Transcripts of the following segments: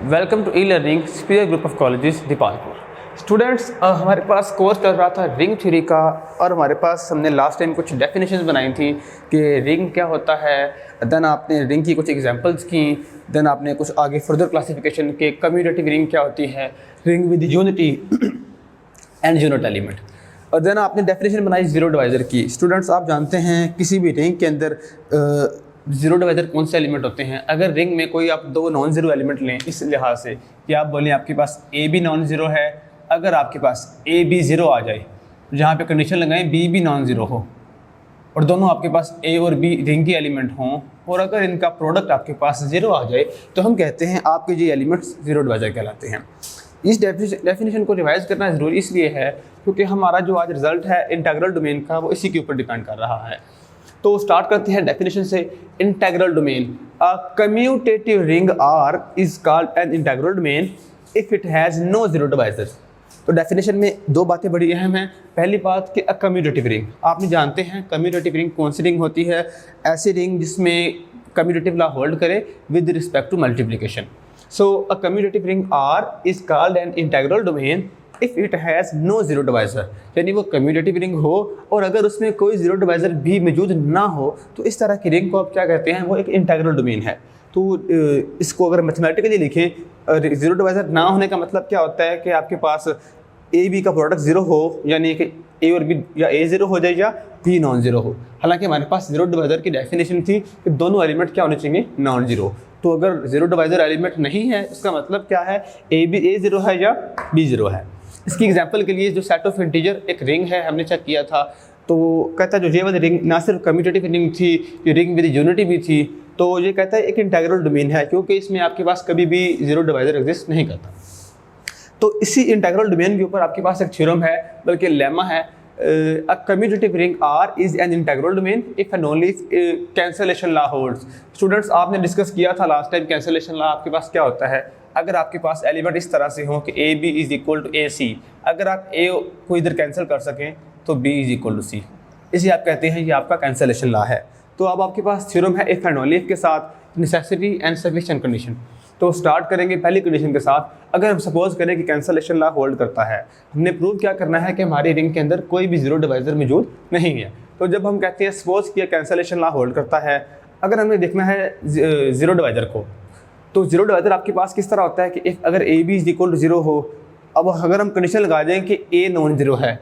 Welcome to e learning spear group of colleges Dipalpur. Students, हमारे पास course चल रहा था रिंग थ्योरी का, और हमारे पास हमने लास्ट टाइम कुछ डेफिनेशंस बनाई थी कि रिंग क्या होता है। देन आपने रिंग की कुछ एग्जांपल्स की। देन आपने कुछ आगे फर्दर क्लासिफिकेशन के कम्यूटेटिव रिंग क्या होती है, ring with unity and unit element. और देन आपने डेफिनेशन बनाई जीरो डिवाइज़र की। स्टूडेंट्स, आप जानते हैं किसी भी रिंग के अंदर जीरो डिवाइज़र कौन से एलिमेंट होते हैं। अगर रिंग में कोई आप दो नॉन ज़ीरो एलिमेंट लें, इस लिहाज से कि आप बोलें आपके पास ए भी नॉन ज़ीरो है, अगर आपके पास ए बी ज़ीरो आ जाए, जहाँ पे कंडीशन लगाएं बी भी नॉन ज़ीरो हो, और दोनों आपके पास ए और बी रिंग के एलिमेंट हों, और अगर इनका प्रोडक्ट आपके पास ज़ीरो आ जाए, तो हम कहते हैं आपके ये एलिमेंट्स ज़ीरो डिवाइज़र कहलाते हैं। इस डेफिनेशन को रिवाइज करना ज़रूरी इसलिए है क्योंकि हमारा जो आज रिजल्ट है इंटीग्रल डोमेन का, वो इसी के ऊपर डिपेंड कर रहा है। तो स्टार्ट करते हैं डेफिनेशन से। Integral domain, a commutative ring R is called an integral domain if it has no zero divisor. तो डेफिनेशन में दो बातें बड़ी अहम हैं। पहली बात कि अ कम्यूटेटिव रिंग, आपने जानते हैं कम्यूटेटिव रिंग कौन सी रिंग होती है। ऐसी रिंग जिसमें कम्यूटेटिव लॉ होल्ड करे with respect to multiplication. So a commutative ring R is called an integral domain if it has no zero divisor, यानी वो कम्यूटेटिव रिंग हो और अगर उसमें कोई जीरो डिवाइज़र भी मौजूद ना हो, तो इस तरह की रिंग को आप क्या कहते हैं, वो एक इंटीग्रल डोमेन है। तो इसको अगर मैथमेटिकली लिखें, जीरो डिवाइज़र ना होने का मतलब क्या होता है कि आपके पास ए बी का प्रोडक्ट ज़ीरो हो, यानी कि ए और बी या ए ज़ीरो हो जाए या बी नॉन ज़ीरो हो। हालांकि हमारे पास जीरो डिवाइज़र की डेफिनेशन थी कि दोनों एलिमेंट क्या होने चाहिए, नॉन ज़ीरो। तो अगर जीरो डिवाइज़र एलिमेंट नहीं है, इसका मतलब क्या है, ए ज़ीरो है या बी ज़ीरो है। इसकी एग्जांपल के लिए जो सेट ऑफ इंटीजर एक रिंग है, हमने चेक किया था, तो कहता है जो ये वाली रिंग ना सिर्फ कम्यूटेटिव रिंग थी, ये रिंग विद यूनिटी भी थी, तो ये कहता है एक इंटीग्रल डोमेन है क्योंकि इसमें आपके पास कभी भी जीरो डिवाइज़र एग्जिस्ट नहीं करता। तो इसी इंटीग्रल डोमेन के ऊपर आपके पास एक थ्योरम है, बल्कि लेमा है, अ commutative ring R is an integral domain if and only cancellation law holds. Students, आपने डिस्कस किया था लास्ट टाइम कैंसलेशन लॉ आपके पास क्या होता है। अगर आपके पास एलिमेंट इस तरह से हो कि A B is equal to A C, अगर आप ए को इधर कैंसिल कर सकें तो B is equal to C, इसे आप कहते हैं ये आपका कैंसलेशन लॉ है। तो अब आपके पास थ्योरम है इफ एंड ओनली इफ के साथ नेसेसिटी एंड सफिशिएंट कंडीशन। तो स्टार्ट करेंगे पहली कंडीशन के साथ। अगर हम सपोज करें कि कैंसलेशन लॉ होल्ड करता है, हमने प्रूव क्या करना है कि हमारी रिंग के अंदर कोई भी जीरो डिवाइज़र मौजूद नहीं है। तो जब हम कहते हैं सपोज किया कैंसलेशन लॉ होल्ड करता है, अगर हमें देखना है जीरो डिवाइज़र को, तो जीरो डिवाइज़र आपके पास किस तरह होता है कि इफ अगर A B is equal to zero हो, अब अगर हम कंडीशन लगा दें कि ए नॉन जीरो है,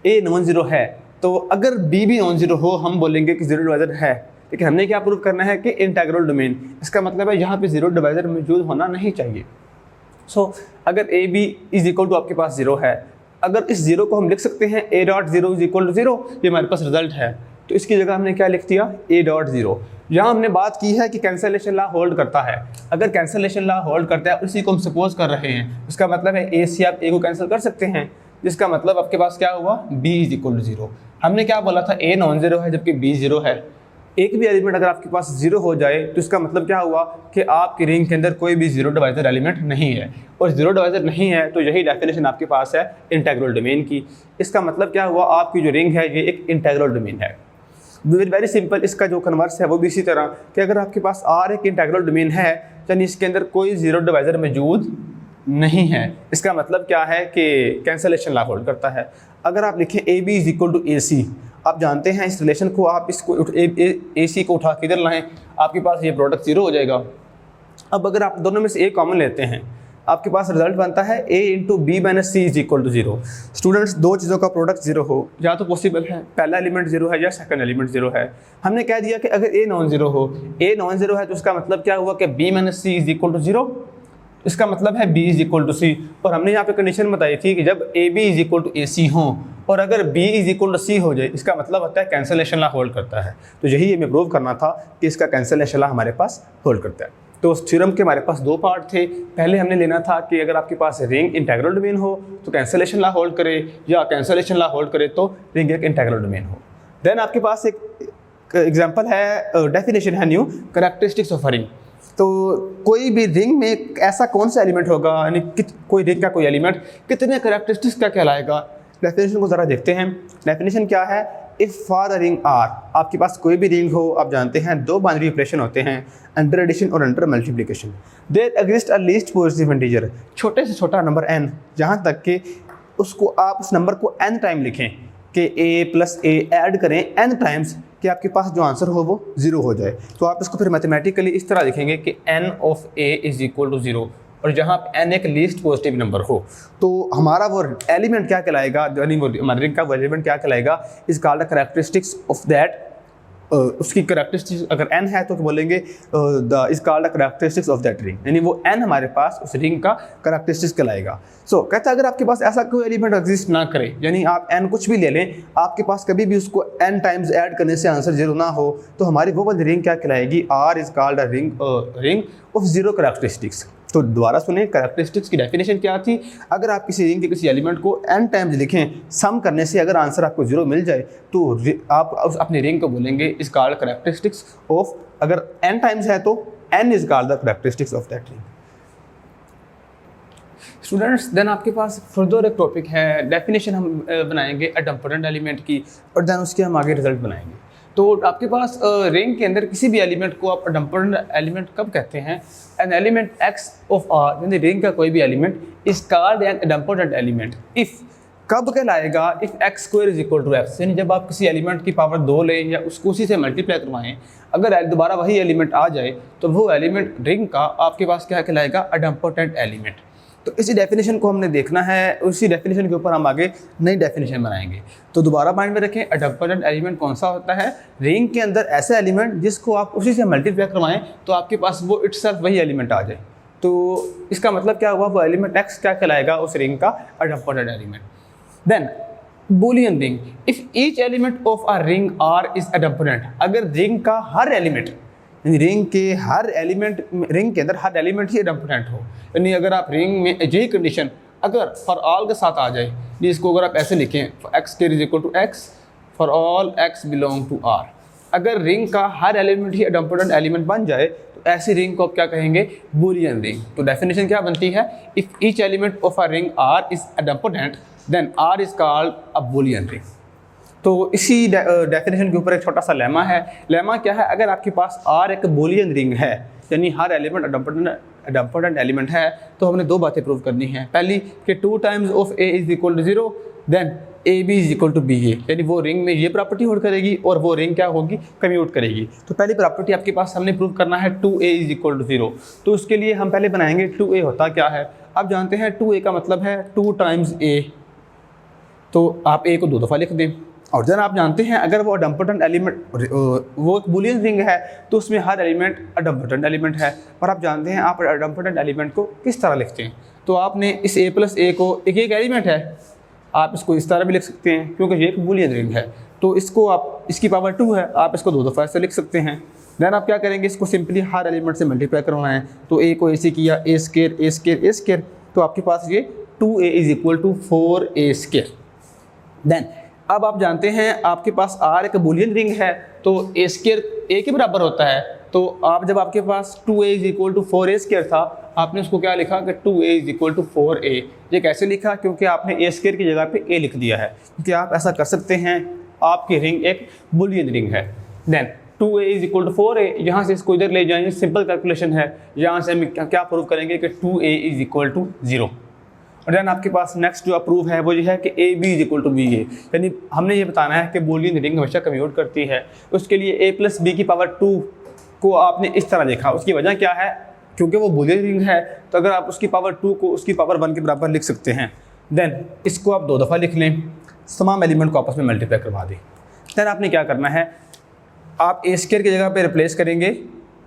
ए नॉन जीरो है, तो अगर बी भी नॉन जीरो हो, हम बोलेंगे कि जीरो डिवाइज़र है। लेकिन हमने क्या प्रूव करना है कि इंटीग्रल डोमेन, इसका मतलब है यहाँ पे जीरो डिवाइज़र मौजूद होना नहीं चाहिए। सो अगर A B is equal to आपके पास जीरो है, अगर इस जीरो को हम लिख सकते हैं A dot zero is equal to zero, ये हमारे पास रिजल्ट है, तो इसकी जगह हमने क्या लिख दिया, ए डॉट जीरो। यहाँ हमने बात की है कि कैंसलेशन लॉ होल्ड करता है। अगर कैंसलेशन लॉ होल्ड करता है, उसी को हम सपोज कर रहे हैं, उसका मतलब है ए से आप ए को कैंसिल कर सकते हैं, जिसका मतलब आपके पास क्या हुआ, B is equal to zero. हमने क्या बोला था, ए नॉन जीरो है जबकि बी जीरो है। एक भी एलिमेंट अगर आपके पास जीरो हो जाए तो इसका मतलब क्या हुआ कि आपकी रिंग के अंदर कोई भी जीरो डिवाइज़र एलिमेंट नहीं है, और जीरो डिवाइज़र नहीं है तो यही डेफिनेशन आपके पास है इंटीग्रल डोमेन की। इसका मतलब क्या हुआ, आपकी जो रिंग है ये एक इंटीग्रल डोमेन है। वेरी सिंपल, इसका जो कन्वर्स है वो भी इसी तरह कि अगर आपके पास आर एक इंटीग्रल डोमेन है, यानी इसके अंदर कोई जीरो डिवाइज़र मौजूद नहीं है, इसका मतलब क्या है कि कैंसलेशन लॉ होल्ड करता है। अगर आप लिखें A B is equal to A C, आप जानते हैं इस रिलेशन को, आप इसको ए सी को उठा के इधर लाएँ, आपके पास ये प्रोडक्ट जीरो हो जाएगा। अब अगर आप दोनों में से ए कॉमन लेते हैं, आपके पास रिजल्ट बनता है A into B minus C is equal to zero. Students, दो चीज़ों का प्रोडक्ट जीरो हो, या तो पॉसिबल है पहला एलिमेंट जीरो है या सेकंड एलिमेंट जीरो है। हमने कह दिया कि अगर ए नॉन जीरो हो, ए नॉन जीरो है तो उसका मतलब क्या हुआ कि B minus C is equal to zero, इसका मतलब है B is equal to C. और हमने यहाँ पे कंडीशन बताई थी कि जब A B is equal to A C हो और अगर B is equal to C हो जाए, इसका मतलब होता है कैंसलेशन लॉ होल्ड करता है। तो यही हमें प्रूव करना था कि इसका कैंसलेशन लॉ हमारे पास होल्ड करता है। तो उस थ्योरम के हमारे पास दो पार्ट थे। पहले हमने लेना था कि अगर आपके पास रिंग इंटीग्रल डोमेन हो तो कैंसलेशन लॉ होल्ड करे, या कैंसलेशन लॉ होल्ड करे तो रिंग एक इंटीग्रल डोमेन हो। देन आपके पास एक एग्जांपल है, डेफिनेशन है new, characteristics of a ring. तो कोई भी रिंग में ऐसा कौन सा एलिमेंट होगा, यानी कोई रिंग का कोई एलिमेंट कितने कैरेक्टरिस्टिक्स का कहलाएगा। डेफिनेशन को ज़रा देखते हैं। डेफिनेशन क्या है, if for a ring R, आपके पास कोई भी रिंग हो, आप जानते हैं दो बाइनरी ऑपरेशन होते हैं, अंडर एडिशन और under multiplication. There exist a least positive integer, छोटे से छोटा नंबर n, जहाँ तक कि उसको आप उस नंबर को n टाइम लिखें कि a प्लस a ऐड करें n टाइम्स कि आपके पास जो आंसर हो वो 0 हो जाए। तो आप इसको फिर मैथमेटिकली इस तरह लिखेंगे कि n of a is equal to 0, और जहाँ n एक लीस्ट पॉजिटिव नंबर हो, तो हमारा वो एलिमेंट क्या कहलाएगा, यानी वो हमारे रिंग का वो एलिमेंट क्या कहलाएगा, is called the characteristics of that. उसकी कैरेक्टरिस्टिक्स अगर n है तो बोलेंगे the is called the characteristics of that ring, यानी वो n हमारे पास उस रिंग का कैरेक्टरिस्टिक्स कहलाएगा। सो कहता है अगर आपके पास ऐसा कोई एलिमेंट एग्जिस्ट ना करे, यानी आप n कुछ भी ले लें, आपके पास कभी भी उसको n टाइम्स ऐड करने से आंसर 0 ना हो, तो हमारी वो वाली रिंग क्या कहलाएगी, R is called a ring of 0 characteristics. तो दोबारा सुने, कैरेक्टरिस्टिक्स की डेफिनेशन क्या थी, अगर आप किसी रिंग के किसी एलिमेंट को n टाइम्स लिखें, सम करने से अगर आंसर आपको 0 मिल जाए तो आप अपनी रिंग को बोलेंगे इज कॉल्ड कैरेक्टरिस्टिक्स ऑफ, अगर n टाइम्स है तो n is called the characteristics of that ring. Students, then आपके पास फर्दर एक टॉपिक है, डेफिनेशन हम बनाएंगे एडम्पोटेंट एलिमेंट की, और देन उसके हम आगे रिजल्ट बनाएंगे। तो आपके पास रिंग के अंदर किसी भी एलिमेंट को आप एडम्पोटेंट एलिमेंट कब कहते हैं, an element x of r, यानी रिंग का कोई भी element is called an idempotent element if, कब कहलाएगा, if x square is equal to x, यानी जब आप किसी एलिमेंट की पावर 2 लें या उसको उसी से मल्टीप्लाई करवाएं, अगर दोबारा वही एलिमेंट आ जाए तो वो एलिमेंट रिंग का आपके पास क्या कहलाएगा, एडम्पोटेंट एलिमेंट। तो इसी डेफिनेशन को हमने देखना है, उसी डेफिनेशन के ऊपर हम आगे नई डेफिनेशन बनाएंगे। तो दोबारा माइंड में रखें, एडम्पोटेंट एलिमेंट कौन सा होता है, रिंग के अंदर ऐसा एलिमेंट जिसको आप उसी से मल्टीप्लाई करवाएं तो आपके पास वो इटसेल्फ वही एलिमेंट आ जाए। तो इसका मतलब क्या हुआ, वो एलिमेंट x क्या कहलाएगा, उस रिंग का idempotent element. Then Boolean ring, if each element of a ring R is idempotent, अगर रिंग का हर एलिमेंट, रिंग के हर एलिमेंट, रिंग के अंदर हर एलिमेंट ही एडम्पोटेंट हो, यानी अगर आप रिंग में यही कंडीशन अगर फॉर ऑल के साथ आ जाए, जिसको अगर आप ऐसे लिखें x square is equal to x for all x belong to R, अगर रिंग का हर एलिमेंट ही एडम्पोटेंट एलिमेंट बन जाए तो ऐसी रिंग को आप क्या कहेंगे, बूलियन रिंग। तो डेफिनेशन क्या बनती है, if each element of a ring R is idempotent then R is called a Boolean ring. तो इसी डेफिनेशन के ऊपर एक छोटा सा लेमा है। लेमा क्या है, अगर आपके पास R एक बूलियन रिंग है, यानी हर एलिमेंट एडम्पोटेंट एलिमेंट है, तो हमने दो बातें प्रूव करनी है। पहली कि 2 times of A is equal to 0, then AB is equal to BA, यानी वो रिंग में ये प्रॉपर्टी होल्ड करेगी और वो रिंग क्या होगी, कम्यूट करेगी। तो पहली प्रॉपर्टी आपके पास हमने प्रूव करना है 2A इज इक्वल टू 0। तो उसके लिए हम पहले बनाएंगे 2A होता क्या है। आप जानते हैं 2A का मतलब है 2 टाइम्स A, तो आप A को 2 दफ़ा लिख दें। और जन आप जानते हैं अगर वो एडम्पोटेंट एलिमेंट, वो एक बूलियन रिंग है, तो उसमें हर एलिमेंट एडम्पोटेंट एलिमेंट है। और आप जानते हैं आप एडम्पोटेंट एलिमेंट को किस तरह लिखते हैं, तो आपने इस A प्लस A को एक एलिमेंट है, आप इसको इस तरह भी लिख सकते हैं क्योंकि ये एक बूलियन रिंग है। तो इसको आप, इसकी पावर 2 है, आप इसको 2 दफ़ा ऐसे लिख सकते हैं। देन आप क्या करेंगे, इसको सिंपली हर एलिमेंट से मल्टीप्लाई करवाना है। तो A को ऐसे किया, A square A square A square, तो आपके पास ये 2A is equal to 4A square. Then अब आप जानते हैं आपके पास R एक बूलियन रिंग है, तो A स्क्वायर A के बराबर होता है। तो आप जब आपके पास 2A is equal to 4A square था, आपने उसको क्या लिखा कि 2A is equal to 4A। ये कैसे लिखा, क्योंकि आपने A स्क्वायर की जगह पे A लिख दिया है, क्योंकि आप ऐसा कर सकते हैं, आपकी रिंग एक बूलियन रिंग है। Then 2A is equal to 4A, यहाँ से इसको इधर ले जाएंगे, सिंपल कैलकुलेशन है। यहाँ से हम क्या प्रूव करेंगे कि 2A इज इक्वल टू 0। और देन आपके पास नेक्स्ट जो अप्रूव है वो ये है कि AB is equal to BA, यानी हमने ये बताना है कि बूलियन रिंग हमेशा कम्यूट करती है। उसके लिए A प्लस B की पावर 2 को आपने इस तरह लिखा। उसकी वजह क्या है, क्योंकि वो बूलियन रिंग है, तो अगर आप उसकी पावर 2 को उसकी पावर 1 के बराबर लिख सकते हैं। देन इसको आप 2 दफ़ा लिख लें, तमाम एलिमेंट को आपस में मल्टीप्लाई करवा दें। देन आपने क्या करना है, आप A स्क्वायर की जगह पे रिप्लेस करेंगे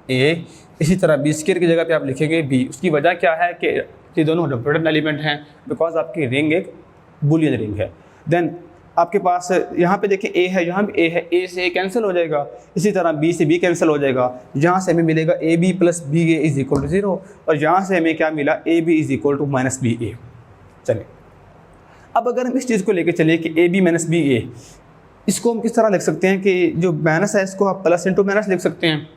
A, इसी तरह B स्क्वायर की जगह पे आप लिखेंगे B। उसकी वजह क्या है कि ये दोनों एडम्पोटेंट एलिमेंट हैं, बिकॉज आपकी रिंग एक बूलियन रिंग है। देन आपके पास यहाँ पे देखें A है, यहाँ भी A है, A से A कैंसिल हो जाएगा, इसी तरह B से B कैंसिल हो जाएगा। यहाँ से हमें मिलेगा AB plus BA is equal to 0, और यहाँ से हमें क्या मिला, AB is equal to minus BA। चलिए अब अगर हम इस चीज़ को लेकर चले कि AB माइनस BA, इसको हम किस तरह लिख सकते हैं कि जो माइनस है इसको आप प्लस इंटू माइनस लिख सकते हैं।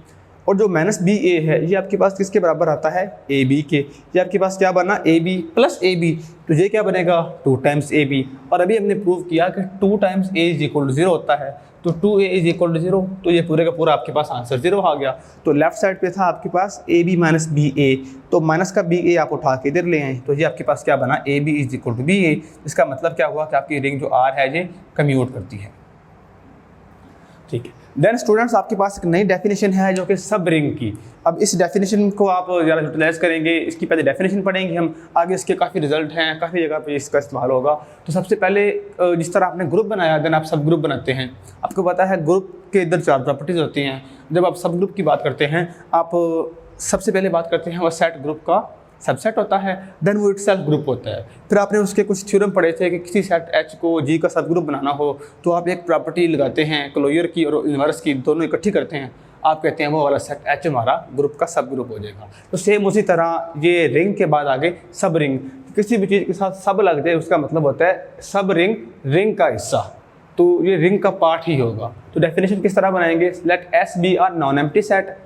और जो माइनस बी ए है ये आपके पास किसके बराबर आता है, ए बी के। ये आपके पास क्या बना, A B plus A B, तो ये क्या बनेगा 2 टाइम्स ए बी। और अभी हमने प्रूव किया कि 2 times A is equal to 0 होता है, तो 2a इज इक्वल टू 0, तो ये पूरे का पूरा आपके पास आंसर 0 आ गया। तो लेफ्ट साइड पे था आपके पास ए बी माइनस बी ए, तो माइनस का बी ए आप उठा के इधर ले आए, तो ये आपके पास क्या बना, A B is equal to B A. इसका मतलब क्या हुआ कि आपकी रिंग जो आर है ये कम्यूट करती है। ठीक है, देन स्टूडेंट्स आपके पास एक नई डेफिनेशन है जो कि सब रिंग की। अब इस डेफिनेशन को आप ज़रा यूटिलाइज करेंगे, इसकी पहले डेफिनेशन पढ़ेंगे हम, आगे इसके काफ़ी रिजल्ट हैं, काफ़ी जगह पे इसका इस्तेमाल होगा। तो सबसे पहले जिस तरह आपने ग्रुप बनाया, देन आप सब ग्रुप बनाते हैं। आपको पता है ग्रुप के इधर 4 प्रॉपर्टीज़ होती हैं। जब आप सब ग्रुप की बात करते हैं, आप सबसे पहले बात करते हैं वो सेट ग्रुप का सबसेट होता है, देन वो इटसेल्फ ग्रुप होता है। फिर आपने उसके कुछ थ्योरम पढ़े थे कि किसी सेट एच को जी का सब ग्रुप बनाना हो तो आप एक प्रॉपर्टी लगाते हैं, क्लोजर की और इन्वर्स की, दोनों इकट्ठी करते हैं, आप कहते हैं वो वाला सेट एच हमारा ग्रुप का सब ग्रुप हो जाएगा। तो सेम उसी तरह ये रिंग के बाद आगे सब रिंग, किसी भी चीज़ के साथ सब लग जाए उसका मतलब होता है सब रिंग, रिंग का हिस्सा, तो ये रिंग का पार्ट ही होगा। तो डेफिनेशन किस तरह बनाएंगे, let S be R non empty set,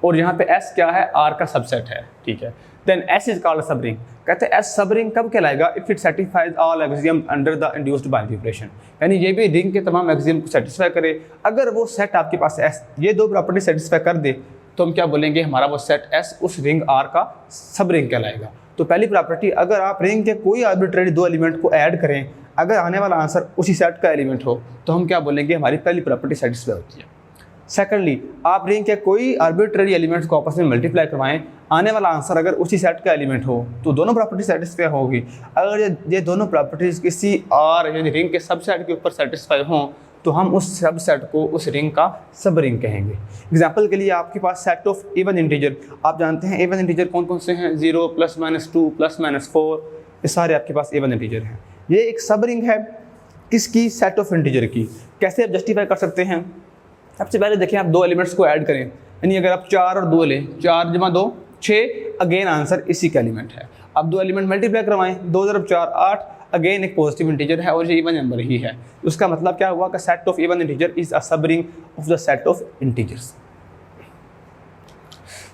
और यहाँ पे एस क्या है, आर का सबसेट है। ठीक है, देन एस इज कॉल्ड सब रिंग। कहते हैं एस सब रिंग कब कहलाएगा, if it satisfies all axiom under the induced binary operation, यानी ये भी रिंग के तमाम एक्सियम को सेटिस्फाई करे। अगर वो सेट आपके पास एस ये 2 प्रॉपर्टी सेटिस्फाई कर दे तो हम क्या बोलेंगे, हमारा वो सेट एस उस रिंग आर का सब रिंग कहलाएगा। तो पहली प्रॉपर्टी, अगर आप रिंग के कोई आर्बिट्रेरी 2 एलिमेंट को ऐड करें, अगर आने वाला आंसर उसी सेट का एलिमेंट हो तो हम क्या बोलेंगे, हमारी पहली प्रॉपर्टी सेटिस्फाई होती है। सेकेंडली, आप रिंग के कोई आर्बिट्रेरी एलिमेंट्स को आपस में मल्टीप्लाई करवाएं, आने वाला आंसर अगर उसी सेट का एलिमेंट हो तो दोनों प्रॉपर्टी सेटिस्फाई होगी। अगर ये दोनों प्रॉपर्टीज किसी और यानी रिंग के सबसेट के ऊपर सेटिस्फाई हों तो हम उस सबसेट को उस रिंग का सब रिंग कहेंगे। एग्जांपल के लिए आपके पास सेट ऑफ इवन इंटीजर, आप जानते हैं इवन इंटीजर कौन कौन से हैं, 0 +-2 +-4, ये सारे आपके पास इवन इंटीजर हैं। ये एक सब रिंग है किसकी, सेट ऑफ इंटीजर की। कैसे आप जस्टिफाई कर सकते हैं, सबसे पहले देखें आप 2 एलिमेंट्स को ऐड करें, यानी अगर आप 4 और 2 लें, 4 × 2 6, अगेन आंसर इसी का एलिमेंट है। अब 2 एलिमेंट मल्टीप्लाई करवाएं, 2 × 4 8, अगेन एक पॉजिटिव इंटीजर है और ये इवन नंबर ही है। उसका मतलब क्या हुआ कि set of even integer is a sub ring of the set of integers.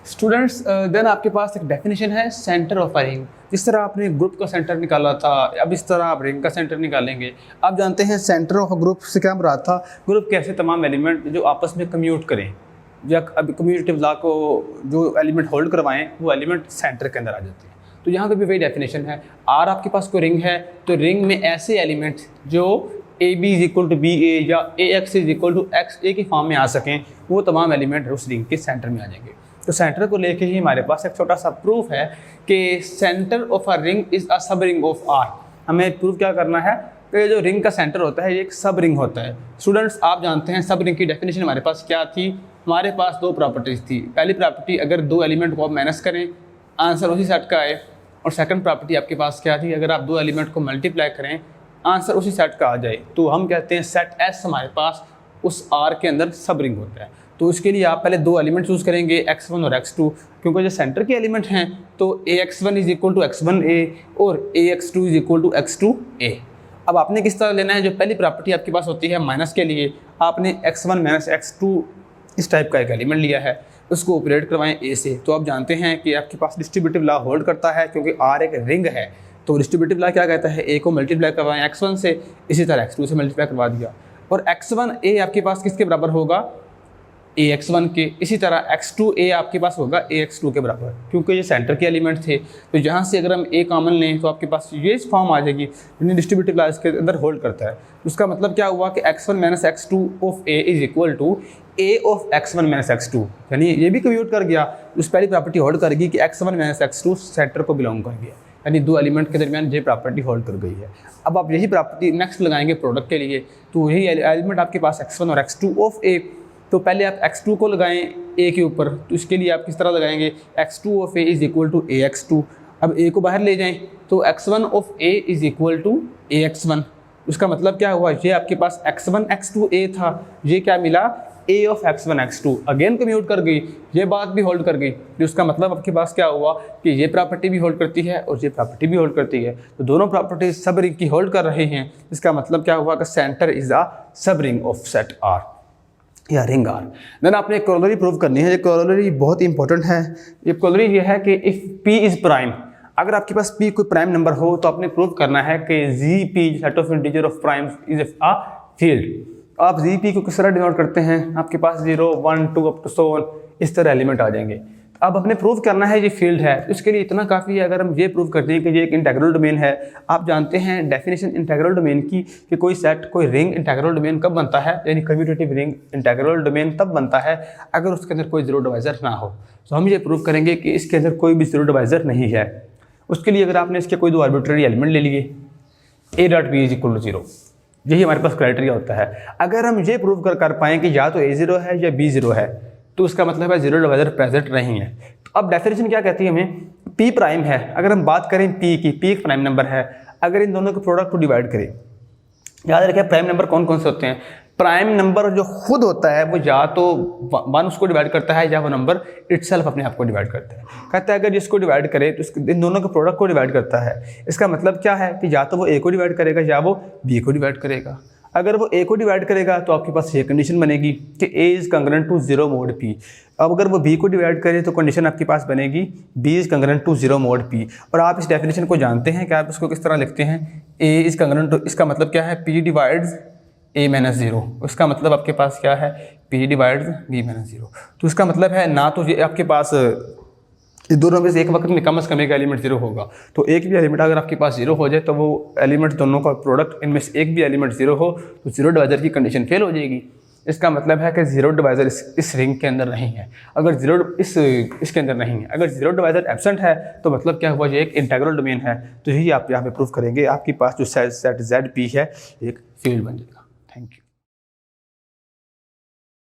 Students then आपके पास एक डेफिनेशन है सेंटर ऑफ अ रिंग। जिस तरह आपने ग्रुप का सेंटर निकाला था, अब इस तरह आप रिंग का सेंटर निकालेंगे। आप जानते हैं सेंटर ऑफ अ ग्रुप से क्या मुराद था, ग्रुप के ऐसे तमाम एलिमेंट जो आपस में कम्यूट करें, या अभी कम्यूटेटिव लॉ को जो एलिमेंट होल्ड करवाएं वो एलिमेंट सेंटर के अंदर आ जाते हैं। तो यहाँ पे भी वही डेफिनेशन है, आर आपके पास कोई रिंग है तो रिंग में ऐसे एलिमेंट्स जो A B is equal to B A या A X is equal to X A की फॉर्म में आ सकें, वो तमाम एलिमेंट उस रिंग के सेंटर में आ जाएंगे। तो सेंटर को लेके ही हमारे पास एक छोटा सा प्रूफ है कि centre of a ring is a sub ring of are. हमें प्रूफ क्या करना है कि जो रिंग का सेंटर होता है ये एक सब रिंग होता है। स्टूडेंट्स आप जानते हैं सब रिंग की डेफिनेशन हमारे पास क्या थी, हमारे पास 2 प्रॉपर्टीज़ थी। पहली प्रॉपर्टी, अगर 2 एलिमेंट को आप माइनस करें आंसर उसी सेट का आए, और सेकंड प्रॉपर्टी आपके पास क्या थी, अगर आप 2 एलिमेंट को मल्टीप्लाई करें आंसर उसी सेट का आ जाए, तो हम कहते हैं सेट एस हमारे पास उस आर के अंदर सब रिंग होता है। तो इसके लिए आप पहले 2 एलिमेंट चूज़ करेंगे, x1 और x2, क्योंकि जो सेंटर के एलिमेंट हैं तो ax1 is equal to x1a और ax2 is equal to x2a। अब आपने किस तरह लेना है, जो पहली प्रॉपर्टी आपके पास होती है माइनस के लिए, आपने x1 माइनस x2 इस टाइप का एक एलिमेंट लिया है, उसको ऑपरेट करवाएं a से। तो आप जानते हैं कि आपके पास डिस्ट्रीब्यूटिव लॉ होल्ड करता है, क्योंकि r एक रिंग है तो डिस्ट्रीब्यूटिव लॉ क्या कहता है, a को मल्टीप्लाई करवाएं x1 से, इसी तरह x2 से मल्टीप्लाई करवा दिया, और x1a आपके पास किसके बराबर होगा, ax1 के। इसी तरह x2a आपके पास होगा ax2 के बराबर, क्योंकि ये सेंटर के एलिमेंट थे। तो यहाँ से अगर हम a कॉमन लें तो आपके पास ये फॉर्म आ जाएगी, यानी डिस्ट्रीब्यूटिव लॉ इसके अंदर होल्ड करता है। उसका मतलब क्या हुआ कि x1 minus x2 of a is equal to a of x1 minus x2, यानी ये भी कम्यूट कर गया। उस पहली प्रॉपर्टी होल्ड करेगी कि x1 माइनस x2 सेंटर को बिलोंग कर गया, यानी 2 एलिमेंट के दरमियान ये प्रॉपर्टी होल्ड कर गई है। अब आप यही प्रॉपर्टी नेक्स्ट लगाएंगे प्रोडक्ट के लिए, तो यही एलिमेंट आपके पास x1 और x2 ऑफ a, तो पहले आप x2 को लगाएं a के ऊपर, तो इसके लिए आप किस तरह लगाएंगे, x2 of a is equal to ax2। अब a को बाहर ले जाएं तो x1 of a is equal to ax1। उसका मतलब क्या हुआ, ये आपके पास x1 x2 a था, ये क्या मिला a of x1 x2, again commute कर गई, ये बात भी होल्ड कर गई। तो उसका मतलब आपके पास क्या हुआ कि ये प्रॉपर्टी भी होल्ड करती है और ये प्रॉपर्टी भी होल्ड करती है, तो दोनों प्रॉपर्टी सब रिंग की होल्ड कर रहे हैं। इसका मतलब क्या हुआ कि centre is a sub ring of set are. या रिंग आर। देन आपने एक कोरोलरी प्रूव करनी है। ये कोरोलरी बहुत इंपॉर्टेंट है। ये कोरोलरी ये है कि इफ़ P इज़ प्राइम, अगर आपके पास P कोई प्राइम नंबर हो तो आपने प्रूव करना है कि ZP set of integer of primes is a field. आप ZP को किस तरह डिनोट करते हैं, आपके पास 0 1 2 अप टू सो ऑन इस तरह एलिमेंट आ जाएंगे। अब अपने प्रूव करना है ये फील्ड है, इसके लिए इतना काफ़ी है अगर हम ये प्रूव करते हैं कि ये एक इंटीग्रल डोमेन है। आप जानते हैं डेफिनेशन इंटीग्रल डोमेन की कि कोई सेट कोई रिंग इंटीग्रल डोमेन कब बनता है, यानी कम्यूटेटिव रिंग इंटीग्रल डोमेन तब बनता है अगर उसके अंदर कोई जीरो डिवाइजर ना हो। तो हम ये प्रूव करेंगे कि इसके अंदर कोई भी जीरो डिवाइजर नहीं है। उसके लिए अगर आपने इसके कोई दो आर्बिट्ररी एलिमेंट ले लिए, a.b इज इक्वल टू 0, यही हमारे पास क्राइटेरिया होता है। अगर हम ये प्रूव कर पाएँ कि या तो a0 है या b0 है तो उसका मतलब है जीरो डिवाइजर प्रेजेंट नहीं है। तो अब डेफिनेशन क्या कहती है हमें, P प्राइम है। अगर हम बात करें P की, P एक प्राइम नंबर है। अगर इन दोनों के प्रोडक्ट को डिवाइड करें, याद रखें प्राइम नंबर कौन कौन से होते हैं। प्राइम नंबर जो खुद होता है वो या तो 1 उसको डिवाइड करता है या वो नंबर इटसेल्फ अपने आप को डिवाइड करता है। कहता है अगर जिसको डिवाइड करे तो इन दोनों के प्रोडक्ट को डिवाइड करता है। इसका मतलब क्या है कि या तो वो A को डिवाइड करेगा या वो B को डिवाइड करेगा। अगर वो A को डिवाइड करेगा तो आपके पास ये कंडीशन बनेगी कि A is congruent to 0 mod P। अब अगर वो B को डिवाइड करे तो कंडीशन आपके पास बनेगी B is congruent to 0 mod P। और आप इस डेफिनेशन को जानते हैं कि आप इसको किस तरह लिखते हैं, A इज़ कंग्रेंट टू, इसका मतलब क्या है P डिवाइड्स A माइनस 0। उसका मतलब आपके पास क्या है, P डिवाइड्स B माइनस 0। तो इसका मतलब है ना तो ये आपके पास इस दोनों में से एक वक्त में कम से कम एक एलिमेंट 0 होगा। तो एक भी एलिमेंट अगर आपके पास 0 हो जाए तो वो एलिमेंट दोनों का प्रोडक्ट इनमें से एक भी एलिमेंट 0 हो तो जीरो डिवाइजर की कंडीशन फेल हो जाएगी। इसका मतलब है कि जीरो डिवाइजर इस रिंग के अंदर नहीं है। अगर जीरो इसके अंदर नहीं है, अगर जीरो डिवाइजर एब्सेंट है तो मतलब क्या हुआ, ये एक इंटीग्रल डोमेन है। तो यही आप यहाँ पे प्रूफ करेंगे, आपके पास जो सेट ZP है एक फील्ड बन जाएगा। Thank you.